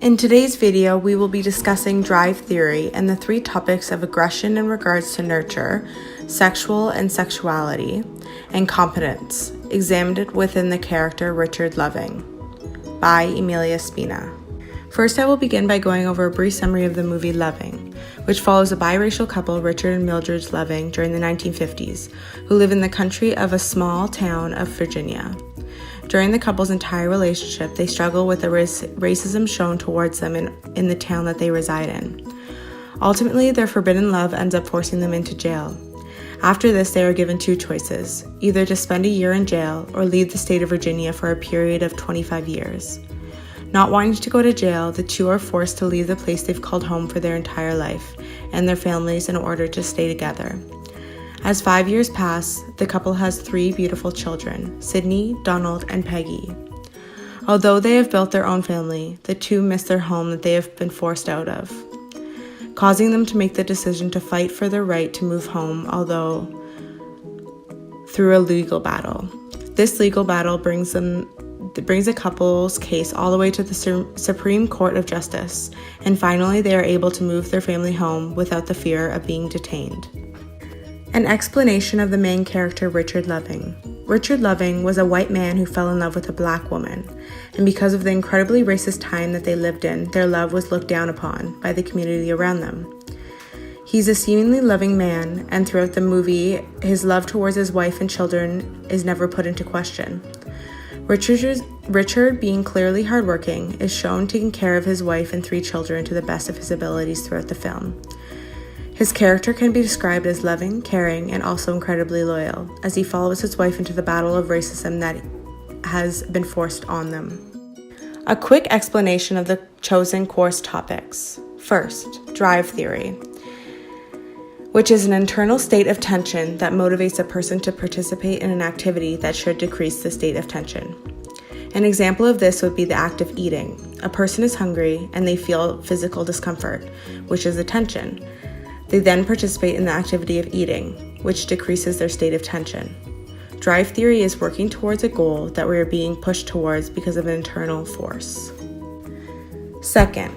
In today's video, we will be discussing drive theory and the three topics of aggression in regards to nurture, sexual and sexuality, and competence, examined within the character Richard Loving, by Emilia Spina. First, I will begin by going over a brief summary of the movie Loving, which follows a biracial couple, Richard and Mildred Loving, during the 1950s, who live in the country of a small town of Virginia. During the couple's entire relationship, they struggle with the racism shown towards them in the town that they reside in. Ultimately, their forbidden love ends up forcing them into jail. After this, they are given two choices, either to spend a year in jail or leave the state of Virginia for a period of 25 years. Not wanting to go to jail, the two are forced to leave the place they've called home for their entire life and their families in order to stay together. As 5 years pass, the couple has 3 beautiful children, Sydney, Donald, and Peggy. Although they have built their own family, the two miss their home that they have been forced out of, causing them to make the decision to fight for their right to move home, although through a legal battle. This legal battle brings the couple's case all the way to the Supreme Court of Justice, and finally they are able to move their family home without the fear of being detained. An explanation of the main character, Richard Loving. Richard Loving was a white man who fell in love with a black woman, and because of the incredibly racist time that they lived in, their love was looked down upon by the community around them. He's a seemingly loving man, and throughout the movie, his love towards his wife and children is never put into question. Richard, being clearly hardworking, is shown taking care of his wife and 3 children to the best of his abilities throughout the film. His character can be described as loving, caring, and also incredibly loyal, as he follows his wife into the battle of racism that has been forced on them. A quick explanation of the chosen course topics. First, drive theory, which is an internal state of tension that motivates a person to participate in an activity that should decrease the state of tension. An example of this would be the act of eating. A person is hungry and they feel physical discomfort, which is a tension. They then participate in the activity of eating, which decreases their state of tension. Drive theory is working towards a goal that we are being pushed towards because of an internal force. Second,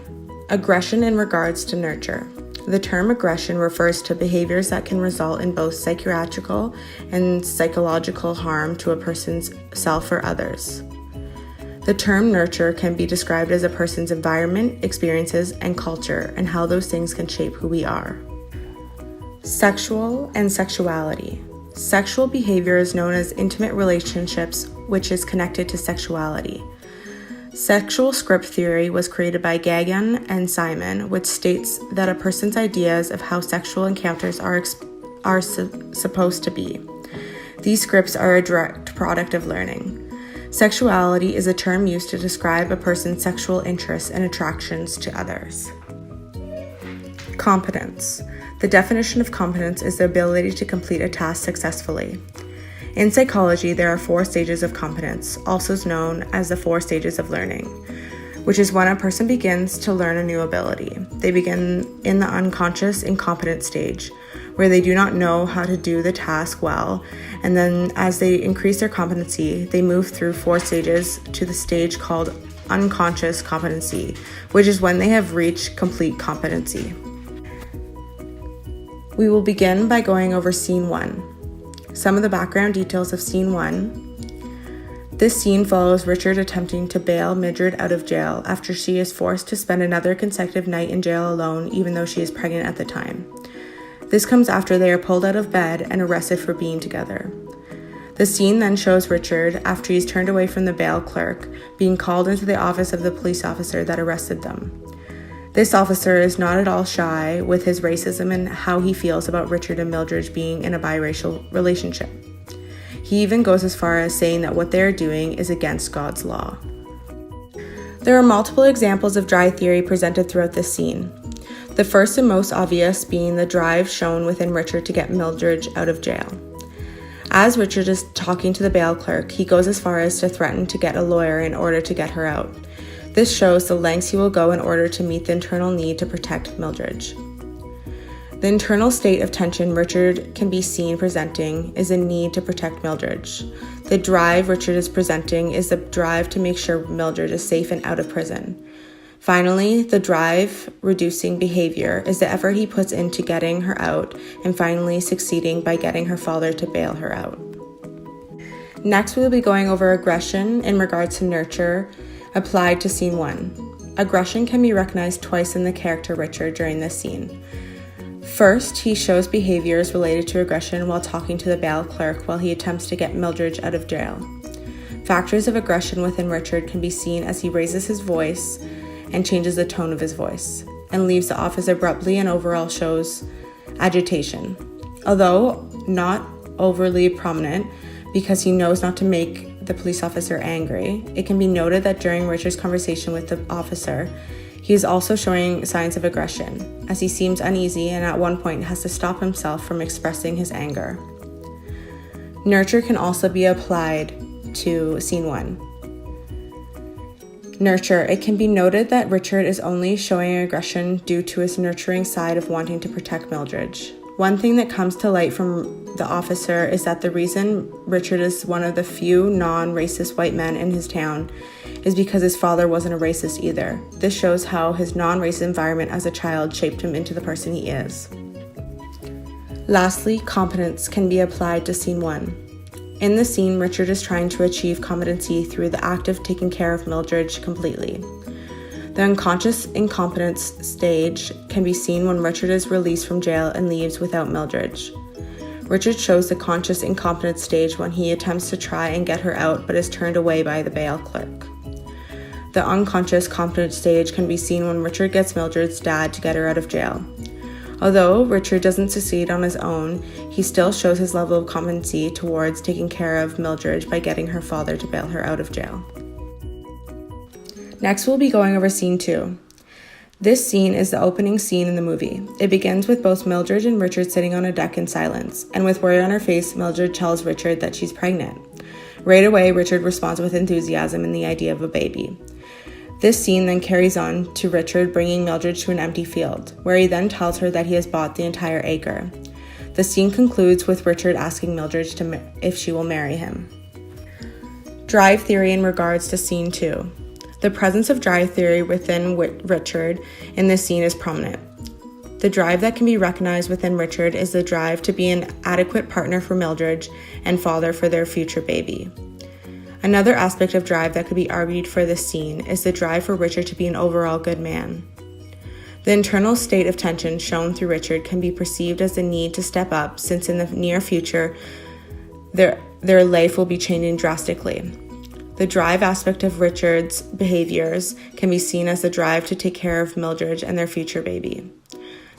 aggression in regards to nurture. The term aggression refers to behaviors that can result in both psychiatrical and psychological harm to a person's self or others. The term nurture can be described as a person's environment, experiences, and culture, and how those things can shape who we are. Sexual and sexuality. Sexual behavior is known as intimate relationships, which is connected to sexuality. Sexual script theory was created by Gagan and Simon, which states that a person's ideas of how sexual encounters are supposed to be. These scripts are a direct product of learning. Sexuality is a term used to describe a person's sexual interests and attractions to others. Competence. The definition of competence is the ability to complete a task successfully. In psychology, there are 4 stages of competence, also known as the 4 stages of learning, which is when a person begins to learn a new ability. They begin in the unconscious incompetent stage, where they do not know how to do the task well, and then as they increase their competency, they move through 4 stages to the stage called unconscious competency, which is when they have reached complete competency. We will begin by going over Scene 1. Some of the background details of Scene 1. This scene follows Richard attempting to bail Mildred out of jail after she is forced to spend another consecutive night in jail alone, even though she is pregnant at the time. This comes after they are pulled out of bed and arrested for being together. The scene then shows Richard, after he's turned away from the bail clerk, being called into the office of the police officer that arrested them. This officer is not at all shy with his racism and how he feels about Richard and Mildred being in a biracial relationship. He even goes as far as saying that what they are doing is against God's law. There are multiple examples of drive theory presented throughout this scene. The first and most obvious being the drive shown within Richard to get Mildred out of jail. As Richard is talking to the bail clerk, he goes as far as to threaten to get a lawyer in order to get her out. This shows the lengths he will go in order to meet the internal need to protect Mildred. The internal state of tension Richard can be seen presenting is a need to protect Mildred. The drive Richard is presenting is the drive to make sure Mildred is safe and out of prison. Finally, the drive-reducing behavior is the effort he puts into getting her out and finally succeeding by getting her father to bail her out. Next, we will be going over aggression in regards to nurture applied to scene 1. Aggression can be recognized twice in the character Richard during this scene. First, he shows behaviors related to aggression while talking to the bail clerk while he attempts to get Mildred out of jail. Factors of aggression within Richard can be seen as he raises his voice and changes the tone of his voice, and leaves the office abruptly and overall shows agitation. Although not overly prominent, because he knows not to make the police officer angry, it can be noted that during Richard's conversation with the officer, he is also showing signs of aggression, as he seems uneasy and at one point has to stop himself from expressing his anger. Nurture can also be applied to scene 1. Nurture. It can be noted that Richard is only showing aggression due to his nurturing side of wanting to protect Mildred. One thing that comes to light from the officer is that the reason Richard is one of the few non-racist white men in his town is because his father wasn't a racist either. This shows how his non-racist environment as a child shaped him into the person he is. Lastly, competence can be applied to scene 1. In the scene, Richard is trying to achieve competency through the act of taking care of Mildred completely. The unconscious incompetence stage can be seen when Richard is released from jail and leaves without Mildred. Richard shows the conscious incompetence stage when he attempts to try and get her out but is turned away by the bail clerk. The unconscious competent stage can be seen when Richard gets Mildred's dad to get her out of jail. Although Richard doesn't succeed on his own, he still shows his level of competency towards taking care of Mildred by getting her father to bail her out of jail. Next, we'll be going over scene 2. This scene is the opening scene in the movie. It begins with both Mildred and Richard sitting on a deck in silence, and with worry on her face, Mildred tells Richard that she's pregnant. Right away, Richard responds with enthusiasm and the idea of a baby. This scene then carries on to Richard bringing Mildred to an empty field, where he then tells her that he has bought the entire acre. The scene concludes with Richard asking Mildred if she will marry him. Drive theory in regards to scene 2. The presence of drive theory within Richard in this scene is prominent. The drive that can be recognized within Richard is the drive to be an adequate partner for Mildred and father for their future baby. Another aspect of drive that could be argued for this scene is the drive for Richard to be an overall good man. The internal state of tension shown through Richard can be perceived as the need to step up, since in the near future, their life will be changing drastically. The drive aspect of Richard's behaviors can be seen as the drive to take care of Mildred and their future baby.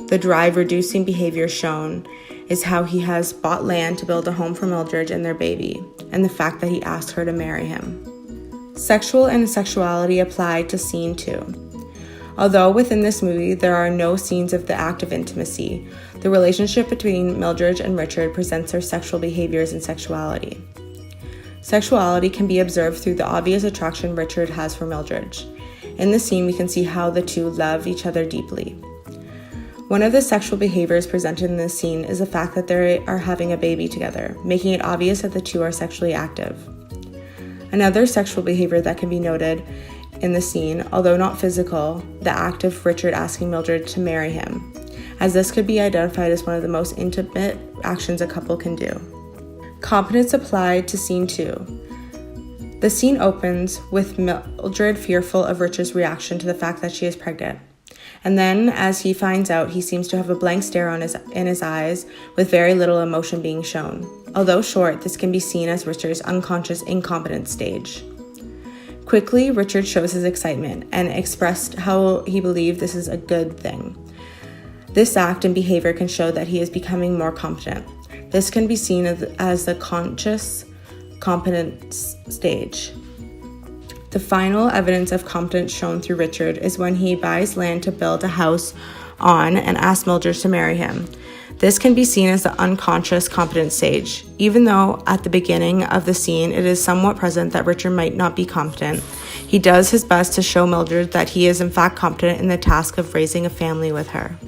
The drive-reducing behavior shown is how he has bought land to build a home for Mildred and their baby, and the fact that he asked her to marry him. Sexual and sexuality applied to scene 2. Although within this movie there are no scenes of the act of intimacy, the relationship between Mildred and Richard presents their sexual behaviors and sexuality. Sexuality can be observed through the obvious attraction Richard has for Mildred. In the scene, we can see how the two love each other deeply. One of the sexual behaviors presented in this scene is the fact that they are having a baby together, making it obvious that the two are sexually active. Another sexual behavior that can be noted in the scene, although not physical, the act of Richard asking Mildred to marry him, as this could be identified as one of the most intimate actions a couple can do. Competence applied to scene 2. The scene opens with Mildred fearful of Richard's reaction to the fact that she is pregnant. And then, as he finds out, he seems to have a blank stare in his eyes, with very little emotion being shown. Although short, this can be seen as Richard's unconscious incompetence stage. Quickly, Richard shows his excitement and expressed how he believed this is a good thing. This act and behavior can show that he is becoming more competent. This can be seen as the conscious competence stage. The final evidence of competence shown through Richard is when he buys land to build a house on and asks Mildred to marry him. This can be seen as the unconscious competence stage. Even though at the beginning of the scene it is somewhat present that Richard might not be competent, he does his best to show Mildred that he is in fact competent in the task of raising a family with her.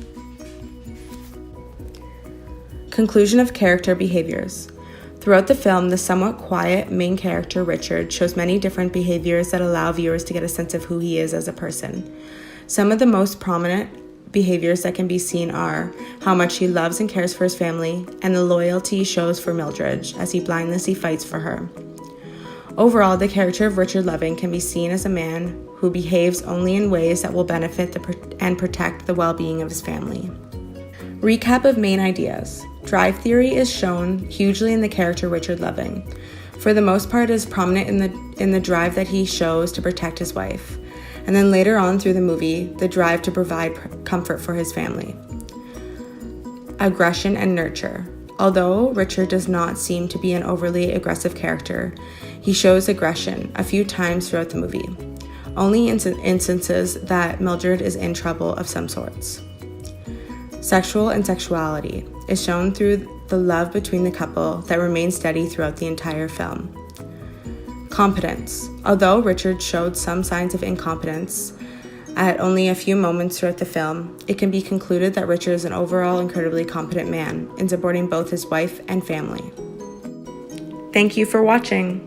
Conclusion of character behaviors. Throughout the film, the somewhat quiet main character, Richard, shows many different behaviors that allow viewers to get a sense of who he is as a person. Some of the most prominent behaviors that can be seen are how much he loves and cares for his family, and the loyalty he shows for Mildred as he blindlessly fights for her. Overall, the character of Richard Loving can be seen as a man who behaves only in ways that will benefit and protect the well-being of his family. Recap of main ideas. Drive theory is shown hugely in the character Richard Loving. For the most part, it is prominent in the drive that he shows to protect his wife, and then later on through the movie, the drive to provide comfort for his family. Aggression and nurture. Although Richard does not seem to be an overly aggressive character, he shows aggression a few times throughout the movie, only in instances that Mildred is in trouble of some sorts. Sexual and sexuality is shown through the love between the couple that remains steady throughout the entire film. Competence. Although Richard showed some signs of incompetence at only a few moments throughout the film, it can be concluded that Richard is an overall incredibly competent man in supporting both his wife and family. Thank you for watching.